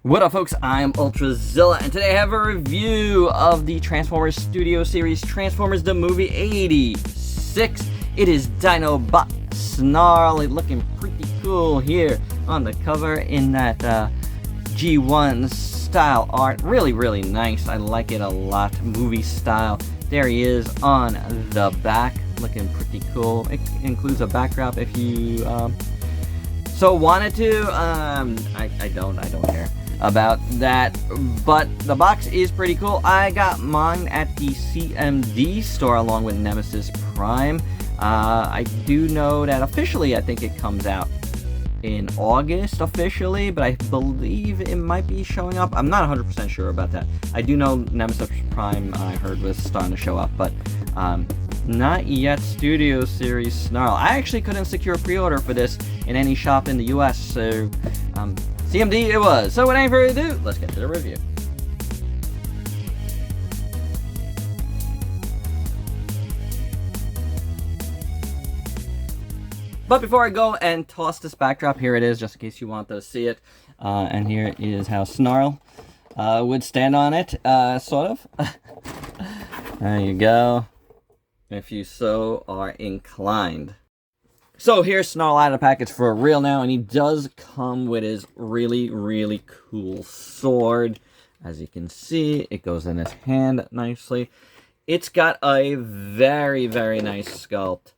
What up, folks? I'm Ultrazilla, and today I have a review of the Transformers Studio Series Transformers the Movie 86. It is Dinobot Snarl. It's looking pretty cool here on the cover in that G1 style art. Really nice. I like it a lot. Movie style. There he is on the back, looking pretty cool. It includes a backdrop if you so wanted to. I don't care about that, but the box is pretty cool. I got mine at the CMD store along with Nemesis Prime. I do know that officially I think it comes out in August officially, but I believe it might be showing up. I'm not 100% sure about that. I do know Nemesis Prime I heard was starting to show up, but not yet Studio Series Snarl. I actually couldn't secure pre-order for this in any shop in the US, so CMD it was. So without any further ado, let's get to the review. But before I go and toss this backdrop, here it is, just in case you want to see it. And here is how Snarl would stand on it, sort of. There you go, if you so are inclined. So here's Snarl out of the package for real now, and he does come with his really cool sword. As you can see, it goes in his hand nicely. It's got a very nice sculpt.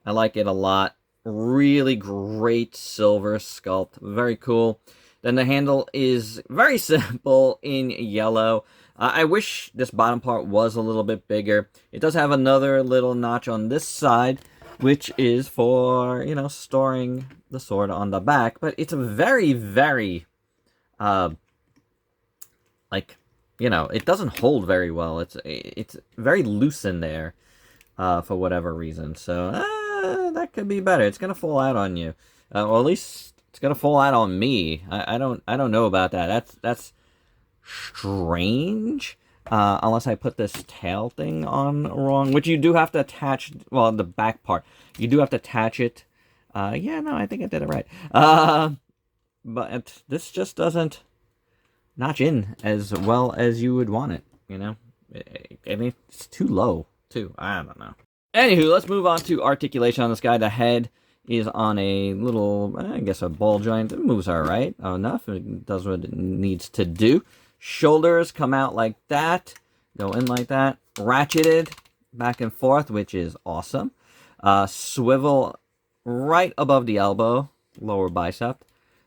I like it a lot. Really great silver sculpt. Very cool. Then the handle is very simple in yellow. I wish this bottom part was a little bit bigger. It does have another little notch on this side, which is for, you know, storing the sword on the back. But it's a very, like, you know, it doesn't hold very well. It's very loose in there, for whatever reason. So, that could be better. It's gonna fall out on you. Or at least it's gonna fall out on me. I don't know about that. That's strange. Unless I put this tail thing on wrong, which you do have to attach, well, the back part. You do have to attach it. Yeah, no, I think I did it right. But this just doesn't notch in as well as you would want it, you know? I mean, it's too low, too. I don't know. Anywho, let's move on to articulation on this guy. The head is on a little, I guess, a ball joint. It moves all right enough. It does what it needs to do. Shoulders come out like that, go in like that, ratcheted back and forth, which is awesome. Swivel right above the elbow, lower bicep.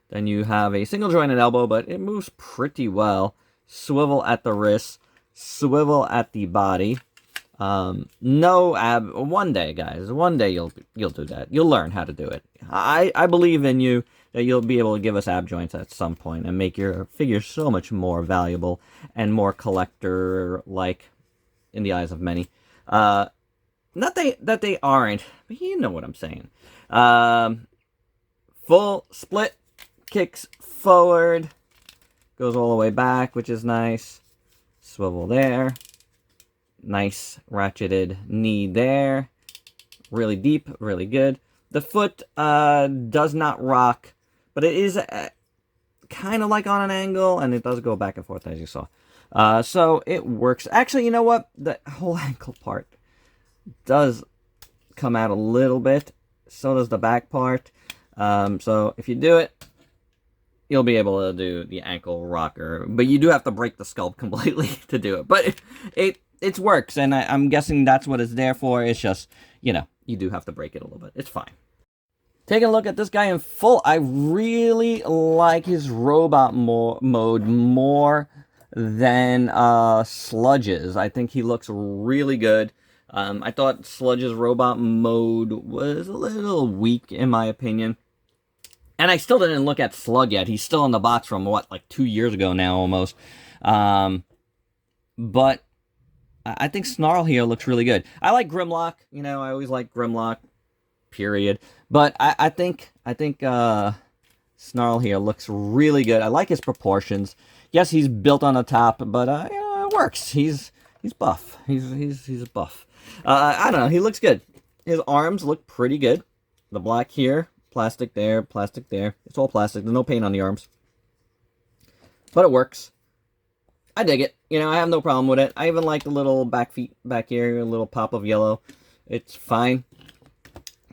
Then you have a single jointed elbow, but it moves pretty well. Swivel at the wrist, swivel at the body. No ab. One day, guys. One day you'll do that. You'll learn how to do it. I believe in you that you'll be able to give us ab joints at some point and make your figure so much more valuable and more collector-like in the eyes of many. Not that they aren't, but you know what I'm saying. Full split, kicks forward, goes all the way back, which is nice. Swivel there. Nice ratcheted knee there. Really deep, really good. The foot does not rock, but it is kind of like on an angle, and it does go back and forth, as you saw. So it works. Actually, you know what? The whole ankle part does come out a little bit. So does the back part. So if you do it, you'll be able to do the ankle rocker. But you do have to break the sculpt completely to do it. But it works, and I'm guessing that's what it's there for. It's just, you know, you do have to break it a little bit. It's fine. Taking a look at this guy in full, I really like his robot mode more than Sludge's. I think he looks really good. I thought Sludge's robot mode was a little weak, in my opinion. And I still didn't look at Slug yet. He's still in the box from, what, like 2 years ago now, almost. But I think Snarl here looks really good. I like Grimlock. You know, I always like Grimlock, period. But I think Snarl here looks really good. I like his proportions. Yes, he's built on the top, but you know, it works. He's buff. He's buff. I don't know. He looks good. His arms look pretty good. The black here, plastic there, plastic there. It's all plastic. There's no paint on the arms. But it works. I dig it. You know, I have no problem with it. I even like the little back feet back here, a little pop of yellow. It's fine.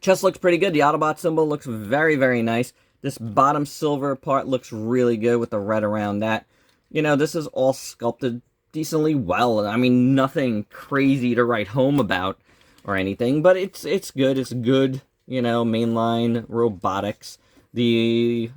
Chest looks pretty good. The Autobot symbol looks very, very nice. This bottom silver part looks really good with the red around that. You know, this is all sculpted decently well. I mean, nothing crazy to write home about or anything, but it's good. It's good, you know, mainline robotics. The,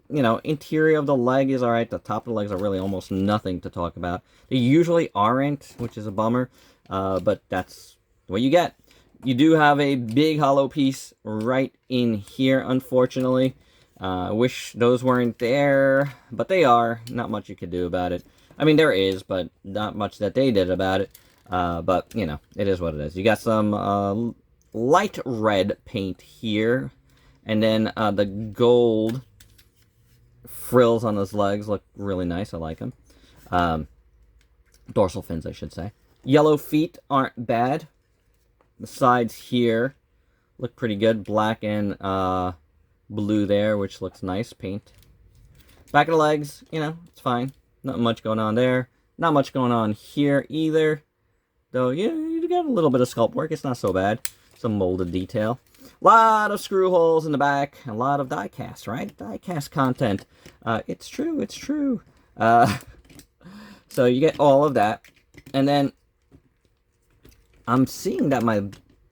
you know, interior of the leg is alright. The top of the legs are really almost nothing to talk about. They usually aren't, which is a bummer, but that's what you get. You do have a big hollow piece right in here, unfortunately. I wish those weren't there, but they are. Not much you could do about it. I mean, there is, but not much that they did about it. But, you know, it is what it is. You got some light red paint here, and then the gold frills on his legs look really nice. I like them. Dorsal fins, I should say. Yellow feet aren't bad. The sides here look pretty good. Black and blue there, which looks nice. Paint. Back of the legs, you know, it's fine. Not much going on there. Not much going on here either. Though, yeah, you got a little bit of sculpt work. It's not so bad. Some molded detail. A lot of screw holes in the back. A lot of die cast, right? Die cast content. It's true. It's true. So you get all of that. And then I'm seeing that my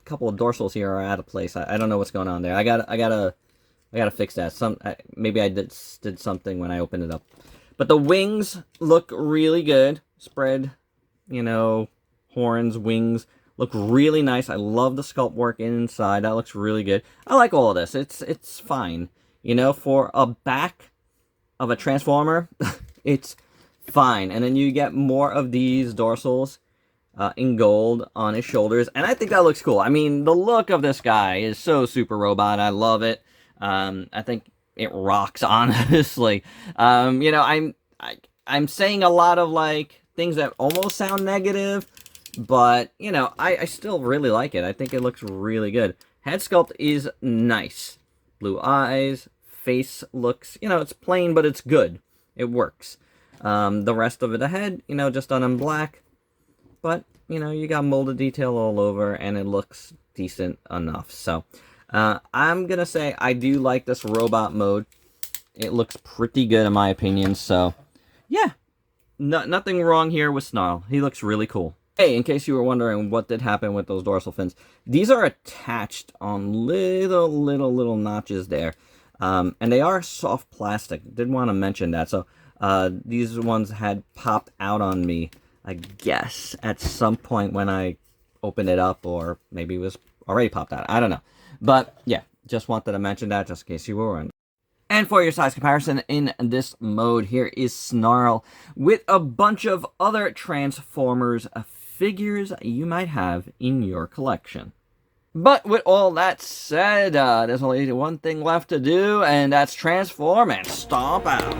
couple of dorsals here are out of place. I don't know what's going on there. I gotta fix that. Maybe I did something when I opened it up. But the wings look really good. Spread, you know, horns, wings look really nice. I love the sculpt work inside. That looks really good. I like all of this. It's fine. You know, for a back of a Transformer, it's fine. And then you get more of these dorsals in gold on his shoulders, and I think that looks cool. I mean, the look of this guy is so super robot. I love it. I think it rocks, honestly. You know, I'm saying a lot of like things that almost sound negative, but you know, I still really like it. I think it looks really good. Head sculpt is nice. Blue eyes, face looks, you know, it's plain, but it's good. It works. The rest of the head, you know, just done in black. But, you know, you got molded detail all over, and it looks decent enough. So, I'm going to say I do like this robot mode. It looks pretty good, in my opinion. So, yeah. Nothing wrong here with Snarl. He looks really cool. Hey, in case you were wondering what did happen with those dorsal fins, these are attached on little notches there. And they are soft plastic. Did want to mention that. So, these ones had popped out on me, I guess, at some point when I opened it up, or maybe it was already popped out. I don't know. But, yeah, just wanted to mention that just in case you were wondering. And for your size comparison, in this mode, here is Snarl with a bunch of other Transformers figures you might have in your collection. But with all that said, there's only one thing left to do, and that's transform and stomp out.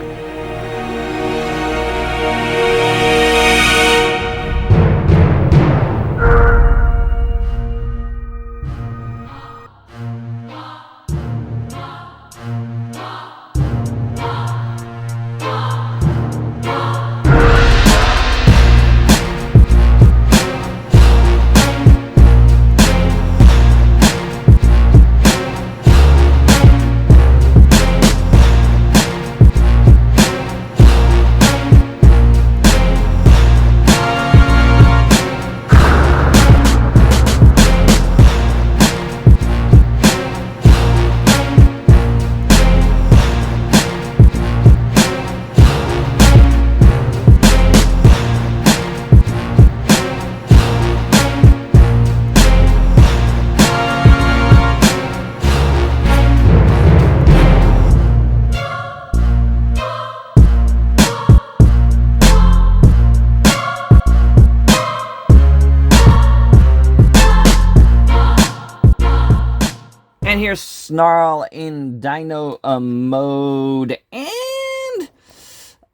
And here's Snarl in Dino mode, and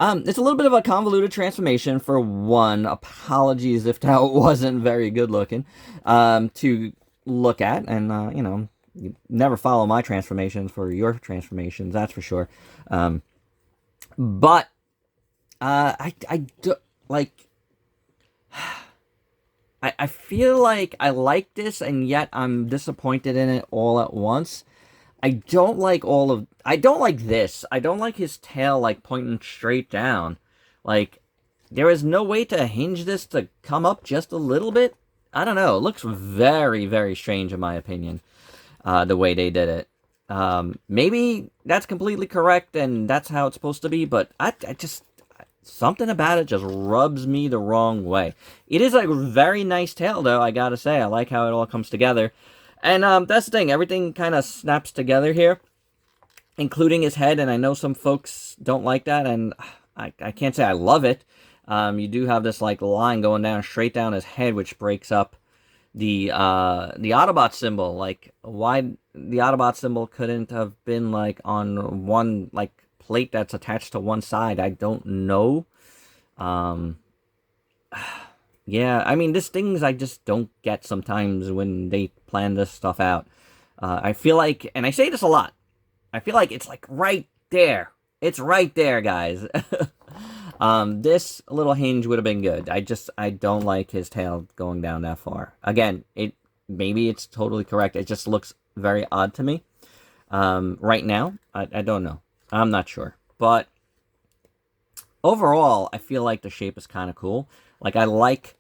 it's a little bit of a convoluted transformation for one. Apologies if that wasn't very good looking to look at, and you know, you never follow my transformations for your transformations, that's for sure. But I do, like, I feel like I like this, and yet I'm disappointed in it all at once. I don't like I don't like this. I don't like his tail, like, pointing straight down. Like, there is no way to hinge this to come up just a little bit. I don't know. It looks very, very strange, in my opinion, the way they did it. Maybe that's completely correct, and that's how it's supposed to be, but I just... something about it just rubs me the wrong way. It is a very nice tail, though, I gotta say. I like how it all comes together. And that's the thing. Everything kind of snaps together here, including his head. And I know some folks don't like that, and I can't say I love it. You do have this, like, line going down straight down his head, which breaks up the Autobot symbol. Like, why the Autobot symbol couldn't have been, like, on one, like, plate that's attached to one side, I don't know. Yeah, I mean, there's things I just don't get sometimes when they plan this stuff out. I feel like, and I say this a lot, I feel like it's, like, right there. It's right there, guys. This little hinge would have been good. I don't like his tail going down that far. Again, maybe it's totally correct. It just looks very odd to me. Right now, I don't know. I'm not sure. But overall, I feel like the shape is kind of cool. Like, I like,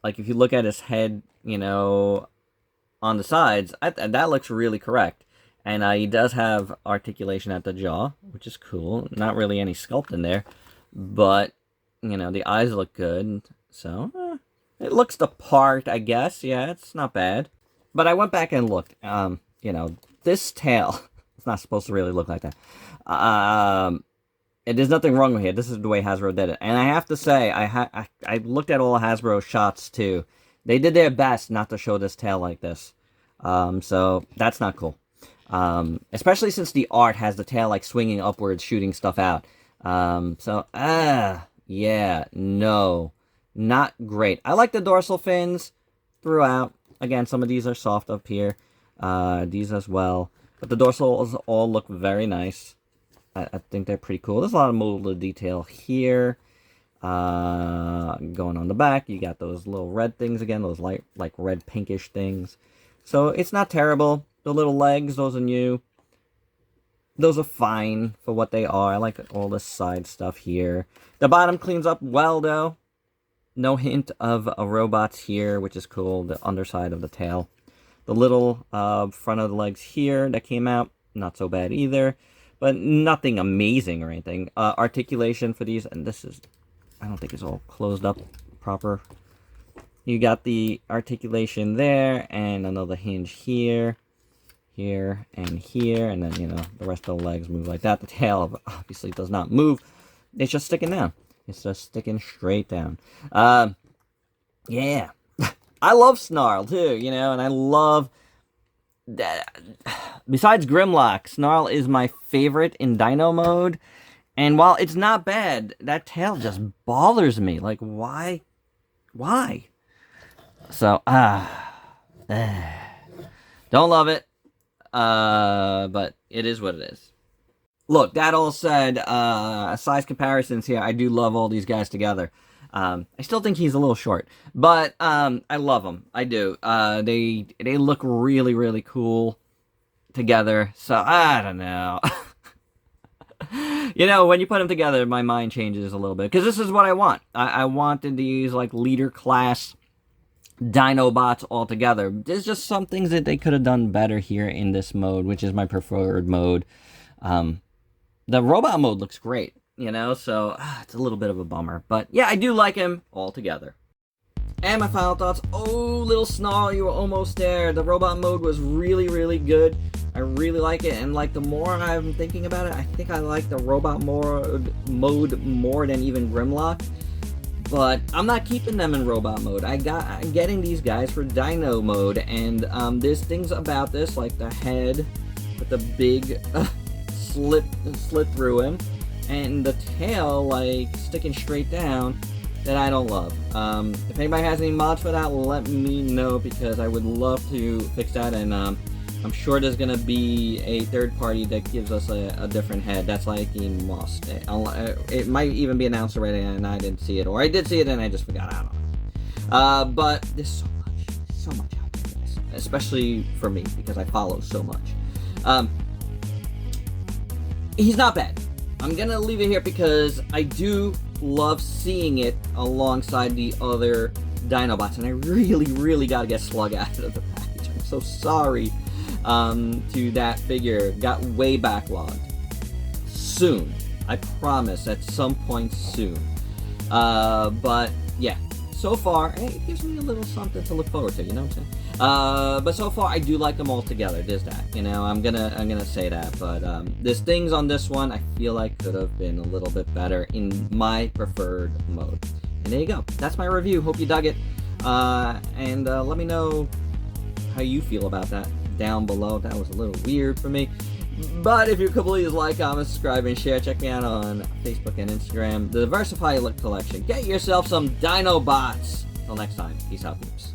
if you look at his head, you know, on the sides, that looks really correct. And he does have articulation at the jaw, which is cool. Not really any sculpt in there. But, you know, the eyes look good. So, it looks the part, I guess. Yeah, it's not bad. But I went back and looked. You know, this tail, it's not supposed to really look like that. And there's nothing wrong with it. This is the way Hasbro did it. And I have to say, I looked at all Hasbro shots, too. They did their best not to show this tail like this. So, that's not cool. Especially since the art has the tail, like, swinging upwards, shooting stuff out. Yeah, no. Not great. I like the dorsal fins throughout. Again, some of these are soft up here. These as well. But the dorsals all look very nice. I think they're pretty cool. There's a lot of molded detail here. Going on the back, you got those little red things again. Those like red pinkish things. So it's not terrible. The little legs, those are new. Those are fine for what they are. I like all this side stuff here. The bottom cleans up well, though. No hint of robots here, which is cool. The underside of the tail. The little front of the legs here that came out, not so bad either. But nothing amazing or anything. Articulation for these, and this is, I don't think it's all closed up proper. You got the articulation there, and another hinge here. Here and here, and then, you know, the rest of the legs move like that. The tail obviously does not move. It's just sticking down. It's just sticking straight down. Yeah. I love Snarl, too, you know, and I love... Besides Grimlock, Snarl is my favorite in Dino mode. And while it's not bad, that tail just bothers me. Like, why? Why? So, don't love it. But it is what it is. Look, that all said, size comparisons here, I do love all these guys together. I still think he's a little short, but I love them. I do. They look really, really cool together. So I don't know. You know, when you put them together, my mind changes a little bit, because this is what I want. I wanted these, like, leader class Dinobots all together. There's just some things that they could have done better here in this mode, which is my preferred mode. The robot mode looks great, you know, so it's a little bit of a bummer. But yeah, I do like him all together. And my final thoughts. Oh, little Snarl, you were almost there. The robot mode was really, really good. I really like it, and like the more I'm thinking about it, I think I like the robot mode more than even Grimlock. But I'm not keeping them in robot mode. I'm getting these guys for Dino mode, and there's things about this, like the head with the big slit through him, and the tail like sticking straight down, that I don't love. If anybody has any mods for that, let me know, because I would love to fix that and I'm sure there's gonna be a third party that gives us a different head. That's like a must. It might even be announced already and I didn't see it, or I did see it and I just forgot. I don't know. But there's so much out there, guys. Especially for me, because I follow so much. He's not bad. I'm gonna leave it here because I do love seeing it alongside the other Dinobots, and I really gotta get Slug out of the package. I'm so sorry to that figure. Got way backlogged. Soon. I promise, at some point soon. But yeah, so far, it gives me a little something to look forward to, you know what I'm saying? But so far, I do like them all together. There's that, you know, I'm gonna say that. But there's things on this one I feel like could have been a little bit better in my preferred mode. And there you go. That's my review. Hope you dug it. And let me know how you feel about that down below. That was a little weird for me. But if you could please like, comment, subscribe, and share. Check me out on Facebook and Instagram. The Diversify Collection. Get yourself some Dinobots. Till next time. Peace out, peeps.